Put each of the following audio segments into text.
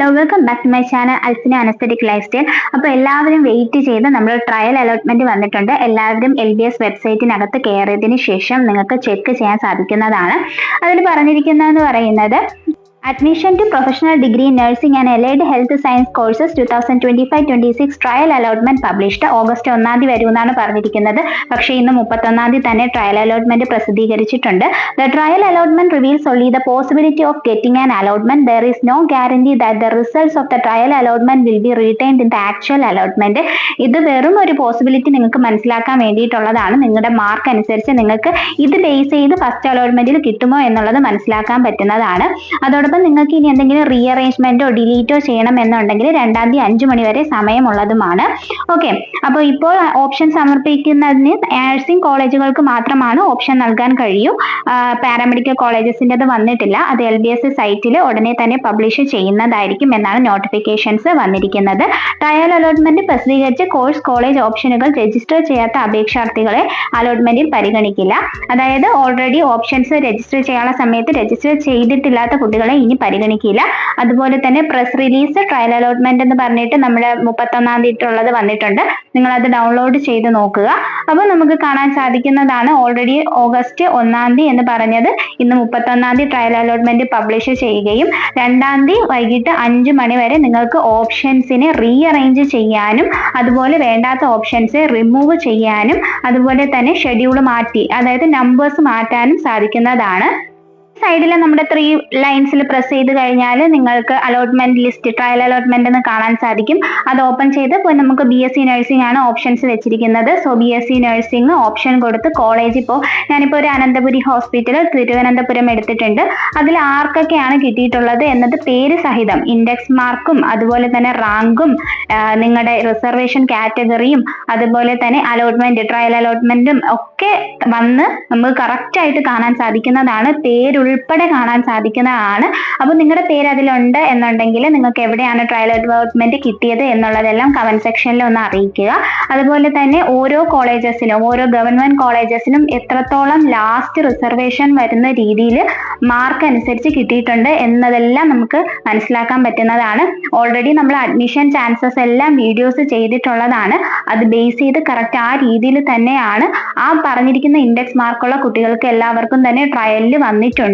Hello, welcome back to my channel Alfina aesthetic life style. അപ്പോൾ എല്ലാവരും wait ചെയ്ത് നമ്മൾ ട്രയൽ അലോട്ട്മെന്റ് വന്നിട്ടുണ്ട്. എല്ലാവരും LBS വെബ്സൈറ്റിനകത്ത് കയറിയതിന് ശേഷം നിങ്ങൾക്ക് ചെക്ക് ചെയ്യാൻ സാധിക്കുന്നതാണ്. അതിൽ പറഞ്ഞിരിക്കുന്നതെന്ന് പറയുന്നത് Admission to Professional Degree in Nursing and Allied Health Science Courses 2025-26 trial allotment published. August 1 വരുമെന്നാണ് പറഞ്ഞിരിക്കുന്നത്. പക്ഷേ ഇന്ന് 31 തന്നെ ട്രയൽ അലോട്ട്മെന്റ് പ്രസിദ്ധീകരിച്ചിട്ടുണ്ട്. The trial allotment reveals only the possibility of getting an allotment. There is no guarantee that the results of the trial allotment will be retained in the actual allotment. ഇത് വെറും ഒരു possibility നിങ്ങൾക്ക് മനസ്സിലാക്കാൻ വേണ്ടിയിട്ടുള്ളതാണ്. നിങ്ങളുടെ mark അനുസരിച്ച് നിങ്ങൾക്ക് ഇത് ബേസ് ചെയ്ത് ഫസ്റ്റ് അലോട്ട്മെന്റിൽ കിട്ടുമോ എന്നുള്ളത് മനസ്സിലാക്കാൻ പറ്റുന്നതാണ്. അതോടൊപ്പം നിങ്ങൾക്ക് ഇനി എന്തെങ്കിലും റീഅറേഞ്ച്മെന്റോ ഡിലീറ്റോ ചെയ്യണം എന്നുണ്ടെങ്കിൽ 2-ാം തീയതി 5 മണി വരെ സമയമുള്ളതുമാണ്. ഓക്കെ, അപ്പോൾ ഇപ്പോൾ ഓപ്ഷൻ സമർപ്പിക്കുന്നതിന് നഴ്സിംഗ് കോളേജുകൾക്ക് മാത്രമാണ് ഓപ്ഷൻ നൽകാൻ കഴിയൂ. പാരാമെഡിക്കൽ കോളേജസിൻ്റെത് വന്നിട്ടില്ല. അത് LBS സൈറ്റിൽ ഉടനെ തന്നെ പബ്ലിഷ് ചെയ്യുന്നതായിരിക്കും എന്നാണ് നോട്ടിഫിക്കേഷൻസ് വന്നിരിക്കുന്നത്. ട്രയൽ അലോട്ട്മെന്റ് പ്രസിദ്ധീകരിച്ച കോഴ്സ് കോളേജ് ഓപ്ഷനുകൾ രജിസ്റ്റർ ചെയ്യാത്ത അപേക്ഷാർത്ഥികളെ അലോട്ട്മെന്റിൽ പരിഗണിക്കില്ല. അതായത് ഓൾറെഡി ഓപ്ഷൻസ് രജിസ്റ്റർ ചെയ്യാനുള്ള സമയത്ത് രജിസ്റ്റർ ചെയ്തിട്ടില്ലാത്ത കുട്ടികളെ ഇനി പരിഗണിക്കില്ല. അതുപോലെ തന്നെ പ്രസ് റിലീസ് ട്രയൽ അലോട്ട്മെന്റ് എന്ന് പറഞ്ഞിട്ട് നമ്മുടെ 31-ാം തീയതി വന്നിട്ടുണ്ട്. നിങ്ങൾ അത് ഡൗൺലോഡ് ചെയ്ത് നോക്കുക. അപ്പോൾ നമുക്ക് കാണാൻ സാധിക്കുന്നതാണ് ഓൾറെഡി ഓഗസ്റ്റ് 1 എന്ന് പറഞ്ഞത് ഇന്ന് 31 ട്രയൽ അലോട്ട്മെന്റ് പബ്ലിഷ് ചെയ്യുകയും 2-ാം തീയതി വൈകിട്ട് 5 മണി വരെ നിങ്ങൾക്ക് ഓപ്ഷൻസിനെ റീഅറേഞ്ച് ചെയ്യാനും അതുപോലെ വേണ്ടാത്ത ഓപ്ഷൻസ് റിമൂവ് ചെയ്യാനും അതുപോലെ തന്നെ ഷെഡ്യൂൾ മാറ്റി അതായത് നമ്പേഴ്സ് മാറ്റാനും സാധിക്കുന്നതാണ്. സൈഡിൽ നമ്മുടെ 3 ലൈൻസിൽ പ്രസ് ചെയ്ത് കഴിഞ്ഞാൽ നിങ്ങൾക്ക് അലോട്ട്മെന്റ് ലിസ്റ്റ് ട്രയൽ അലോട്ട്മെന്റ് എന്ന് കാണാൻ സാധിക്കും. അത് ഓപ്പൺ ചെയ്ത് ഇപ്പോൾ നമുക്ക് BSc നഴ്സിംഗ് ആണ് ഓപ്ഷൻസ് വെച്ചിരിക്കുന്നത്. സോ BSc നഴ്സിംഗ് ഓപ്ഷൻ കൊടുത്ത് കോളേജ് ഇപ്പോൾ ഞാനിപ്പോൾ ഒരു അനന്തപുരി ഹോസ്പിറ്റൽ തിരുവനന്തപുരം എടുത്തിട്ടുണ്ട്. അതിൽ ആർക്കൊക്കെയാണ് കിട്ടിയിട്ടുള്ളത് എന്നത് പേര് സഹിതം ഇൻഡെക്സ് മാർക്കും അതുപോലെ തന്നെ റാങ്കും നിങ്ങളുടെ റിസർവേഷൻ കാറ്റഗറിയും അതുപോലെ തന്നെ അലോട്ട്മെന്റ് ട്രയൽ അലോട്ട്മെന്റും ഒക്കെ വന്ന് നമുക്ക് കറക്റ്റ് ആയിട്ട് കാണാൻ സാധിക്കുന്നതാണ്. പേരുൾപ്പെടെ കാണാൻ സാധിക്കുന്നതാണ്. അപ്പോൾ നിങ്ങളുടെ പേര് അതിലുണ്ട് എന്നുണ്ടെങ്കിൽ നിങ്ങൾക്ക് എവിടെയാണ് ട്രയൽ അലോട്ട്മെന്റ് കിട്ടിയത് എന്നുള്ളതെല്ലാം കമന്റ് സെക്ഷനിൽ ഒന്ന് അറിയിക്കുക. അതുപോലെ തന്നെ ഓരോ കോളേജസിലും ഓരോ ഗവൺമെന്റ് കോളേജസിലും എത്രത്തോളം ലാസ്റ്റ് റിസർവേഷൻ വരുന്ന രീതിയിൽ മാർക്ക് അനുസരിച്ച് കിട്ടിയിട്ടുണ്ട് എന്നതെല്ലാം നമുക്ക് മനസ്സിലാക്കാൻ പറ്റുന്നതാണ്. ഓൾറെഡി നമ്മൾ അഡ്മിഷൻ ചാൻസസ് എല്ലാം വീഡിയോസ് ചെയ്തിട്ടുള്ളതാണ്. അത് ബേസ് ചെയ്ത് കറക്റ്റ് ആ രീതിയിൽ തന്നെയാണ് ആ പറഞ്ഞിരിക്കുന്ന ഇൻഡെക്സ് മാർക്കുള്ള കുട്ടികൾക്ക് എല്ലാവർക്കും തന്നെ ട്രയലിൽ വന്നിട്ടുണ്ട്.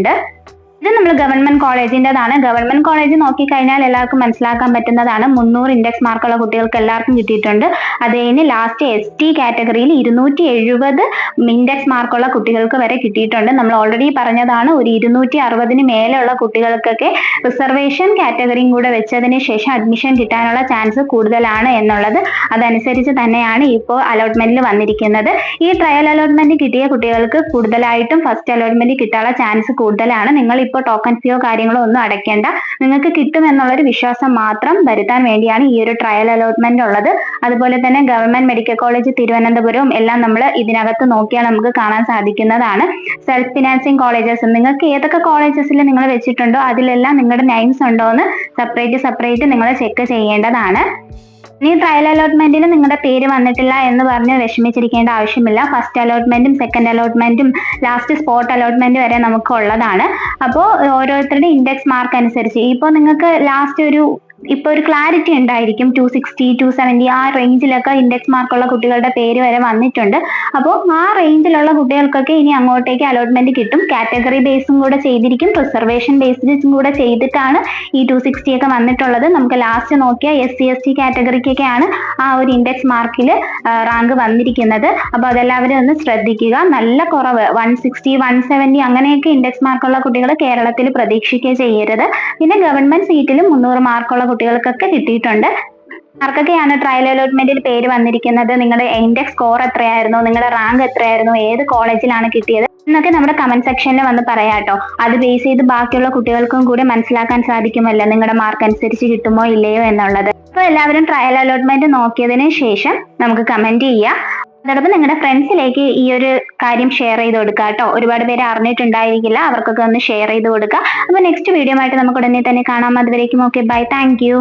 ഇത് നമ്മൾ ഗവൺമെന്റ് കോളേജിൻ്റെതാണ്. ഗവൺമെന്റ് കോളേജ് നോക്കിക്കഴിഞ്ഞാൽ എല്ലാവർക്കും മനസ്സിലാക്കാൻ പറ്റുന്നതാണ്. 300 ഇൻഡെക്സ് മാർക്കുള്ള കുട്ടികൾക്ക് എല്ലാവർക്കും കിട്ടിയിട്ടുണ്ട്. അത് കഴിഞ്ഞ് ലാസ്റ്റ് ST കാറ്റഗറിയിൽ 270 ഇൻഡെക്സ് മാർക്കുള്ള കുട്ടികൾക്ക് വരെ കിട്ടിയിട്ടുണ്ട്. നമ്മൾ ഓൾറെഡി പറഞ്ഞതാണ് ഒരു 260 മേലുള്ള കുട്ടികൾക്കൊക്കെ റിസർവേഷൻ കാറ്റഗറിയും കൂടെ വെച്ചതിന് ശേഷം അഡ്മിഷൻ കിട്ടാനുള്ള ചാൻസ് കൂടുതലാണ് എന്നുള്ളത്. അതനുസരിച്ച് തന്നെയാണ് ഇപ്പോൾ അലോട്ട്മെന്റിൽ വന്നിരിക്കുന്നത്. ഈ ട്രയൽ അലോട്ട്മെന്റ് കിട്ടിയ കുട്ടികൾക്ക് കൂടുതലായിട്ടും ഫസ്റ്റ് അലോട്ട്മെന്റ് കിട്ടാനുള്ള ചാൻസ് കൂടുതലാണ്. നിങ്ങൾ ഇപ്പോൾ ടോക്കൺ ഫീയോ കാര്യങ്ങളോ ഒന്നും അടയ്ക്കേണ്ട. നിങ്ങൾക്ക് കിട്ടും എന്നുള്ളൊരു വിശ്വാസം മാത്രം വരുത്താൻ വേണ്ടിയാണ് ഈ ഒരു ട്രയൽ അലോട്ട്മെന്റ് ഉള്ളത്. അതുപോലെ തന്നെ ഗവൺമെന്റ് മെഡിക്കൽ കോളേജ് തിരുവനന്തപുരവും എല്ലാം നമ്മൾ ഇതിനകത്ത് നോക്കിയാൽ നമുക്ക് കാണാൻ സാധിക്കുന്നതാണ്. സെൽഫ് ഫിനാൻസിങ് കോളേജസ് നിങ്ങൾക്ക് ഏതൊക്കെ കോളേജസിൽ നിങ്ങൾ വെച്ചിട്ടുണ്ടോ അതിലെല്ലാം നിങ്ങളുടെ നെയിംസ് ഉണ്ടോ എന്ന് സെപ്പറേറ്റ് നിങ്ങൾ ചെക്ക് ചെയ്യേണ്ടതാണ്. ഇനി ട്രയൽ അലോട്ട്മെന്റിന് നിങ്ങളുടെ പേര് വന്നിട്ടില്ല എന്ന് പറഞ്ഞ് വിഷമിച്ചിരിക്കേണ്ട ആവശ്യമില്ല. ഫസ്റ്റ് അലോട്ട്മെന്റും സെക്കൻഡ് അലോട്ട്മെന്റും ലാസ്റ്റ് സ്പോട്ട് അലോട്ട്മെന്റ് വരെ നമുക്ക് ഉള്ളതാണ്. അപ്പോൾ ഓരോരുത്തരുടെ ഇൻഡെക്സ് മാർക്ക് അനുസരിച്ച് ഇപ്പോൾ നിങ്ങൾക്ക് ലാസ്റ്റ് ഇപ്പോൾ ഒരു ക്ലാരിറ്റി ഉണ്ടായിരിക്കും. 260, 270 ആ റേഞ്ചിലൊക്കെ ഇൻഡെക്സ് മാർക്കുള്ള കുട്ടികളുടെ പേര് വരെ വന്നിട്ടുണ്ട്. അപ്പോൾ ആ റേഞ്ചിലുള്ള കുട്ടികൾക്കൊക്കെ ഇനി അങ്ങോട്ടേക്ക് അലോട്ട്മെന്റ് കിട്ടും. കാറ്റഗറി ബേസും കൂടെ ചെയ്തിരിക്കും, റിസർവേഷൻ ബേസിസും കൂടെ ചെയ്തിട്ടാണ് ഈ 260 ഒക്കെ വന്നിട്ടുള്ളത്. നമുക്ക് ലാസ്റ്റ് നോക്കിയാൽ SC ST കാറ്റഗറിക്കൊക്കെയാണ് ആ ഒരു ഇൻഡെക്സ് മാർക്കിൽ റാങ്ക് വന്നിരിക്കുന്നത്. അപ്പോൾ അതെല്ലാവരും ഒന്ന് ശ്രദ്ധിക്കുക. നല്ല കുറവ് 160, 170 അങ്ങനെയൊക്കെ ഇൻഡെക്സ് മാർക്കുള്ള കുട്ടികൾ കേരളത്തിൽ പ്രതീക്ഷിക്കുക ചെയ്യരുത്. പിന്നെ ഗവൺമെന്റ് സീറ്റിലും 300 മാർക്കുള്ള കുട്ടികൾക്കൊക്കെ കിട്ടിയിട്ടുണ്ട്. ആർക്കൊക്കെയാണ് ട്രയൽ അലോട്ട്മെന്റിൽ പേര് വന്നിരിക്കുന്നത്, നിങ്ങളുടെ ഇൻഡെക്സ് സ്കോർ എത്രയായിരുന്നു, നിങ്ങളുടെ റാങ്ക് എത്രയായിരുന്നു, ഏത് കോളേജിലാണ് കിട്ടിയത് എന്നൊക്കെ നമ്മുടെ കമന്റ് സെക്ഷനിൽ വന്ന് പറയാട്ടോ. അത് ബേസ് ചെയ്ത് ബാക്കിയുള്ള കുട്ടികൾക്കും കൂടി മനസ്സിലാക്കാൻ സാധിക്കുമല്ലോ നിങ്ങളുടെ മാർക്ക് അനുസരിച്ച് കിട്ടുമോ ഇല്ലയോ എന്നുള്ളത്. അപ്പോൾ എല്ലാവരും ട്രയൽ അലോട്ട്മെന്റ് നോക്കിയതിന് ശേഷം നമുക്ക് കമന്റ് ചെയ്യാം. അതോടൊപ്പം നിങ്ങളുടെ ഫ്രണ്ട്സിലേക്ക് ഈ ഒരു കാര്യം ഷെയർ ചെയ്ത് കൊടുക്കുക കേട്ടോ. ഒരുപാട് പേര് അറിഞ്ഞിട്ടുണ്ടായിരിക്കില്ല, അവർക്കൊക്കെ ഒന്ന് ഷെയർ ചെയ്ത് കൊടുക്കുക. അപ്പോൾ നെക്സ്റ്റ് വീഡിയോ ആയിട്ട് നമുക്ക് ഉടനെ തന്നെ കാണാം. അതുവരേക്കും ഓക്കെ, ബൈ, താങ്ക് യു.